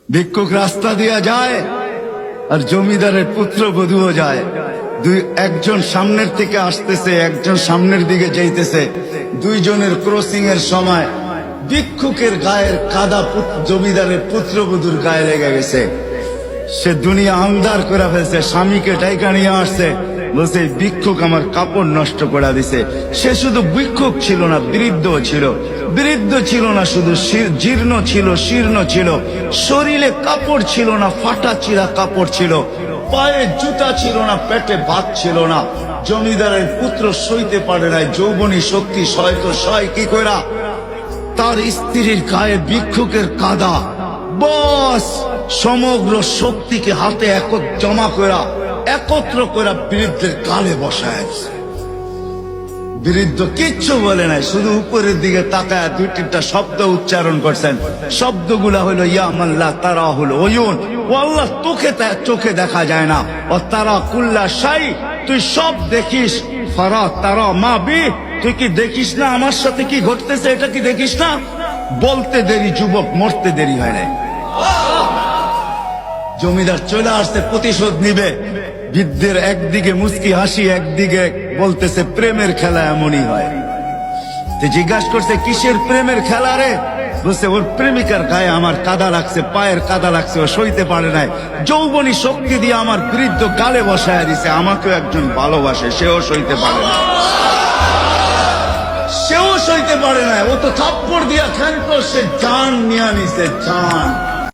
ভিক্ষুক রাস্তা দিয়া যায় আর জমিদারের পুত্রবধূও যায়। একজন সামনের থেকে আসতেছে, একজন সামনের দিকে যাইতেছে। দুইজনের ক্রসিং এর সময় ভিক্ষুকের গায়ের কাদা জমিদারের পুত্রবধূর গায়ে লেগে গেছে। সে দুনিয়া আন্ধার করে ফেলছে, স্বামীকে ডাইকা নিয়ে আসছে, বলছে ভিক্ষুক আমার কাপড় নষ্ট করে দিছে। সে শুধু ভিক্ষুক ছিল না, বৃদ্ধ ছিল। বৃদ্ধ ছিল না শুধু, জীর্ণ ছিল, শীর্ণ ছিল। শরীরে কাপড় ছিল না, ফাটা চিরা কাপড় ছিল। পায়ে জুতা ছিল না, পেটে ভাত ছিল না। জমিদারের পুত্র সইতে পারে নাই, যৌবনী শক্তি সয় তো সয় কি কইরা। তার স্ত্রীর গায়ে ভিক্ষুকের কাদা, বস সমগ্র শক্তিকে হাতে জমা করা, একত্র করা বৃদ্ধের গালে বসায়। বৃদ্ধ কিচ্ছু বলে নাই, শুধু উপরের দিকে তাকায় দুই তিনটা শব্দ উচ্চারণ করছেন। শব্দগুলা হলো ইয়া মাল্লাহ তারা হলো ওয়ুন, ও আল্লাহ চোখে দেখা যায় না। ও তারা কুল্লা শাই, তুই সব দেখিস। ফারা তারা মা বি, তুই কি দেখিস না আমার সাথে কি ঘটতেছে, এটা কি দেখিস না? বলতে দেরি যুবক, মরতে দেরি হয় না। জমিদার চলে আসছে, প্রতিশোধ নিবে। বৃদ্ধের একদিকে মুস্কি হাসি, একদিকে বলতেছে প্রেমের খেলা এমনই হয়। জিজ্ঞাসা করছে কিসের প্রেমের খেলা রে? বলছে ওর প্রেমিকার গায়ে আমার কাদা লাগছে, পায়ের কাদা লাগছে, ও সইতে পারে নাই। যৌবনী শক্তি দিয়ে আমার বৃদ্ধ গালে বসায় দিছে। আমাকেও একজন ভালোবাসে, সেও সইতে পারে না, সেও সইতে পারে না। ও তো থাপ্পড় দিয়া খেলতো, সে জান নিয়ে নিছে, জান।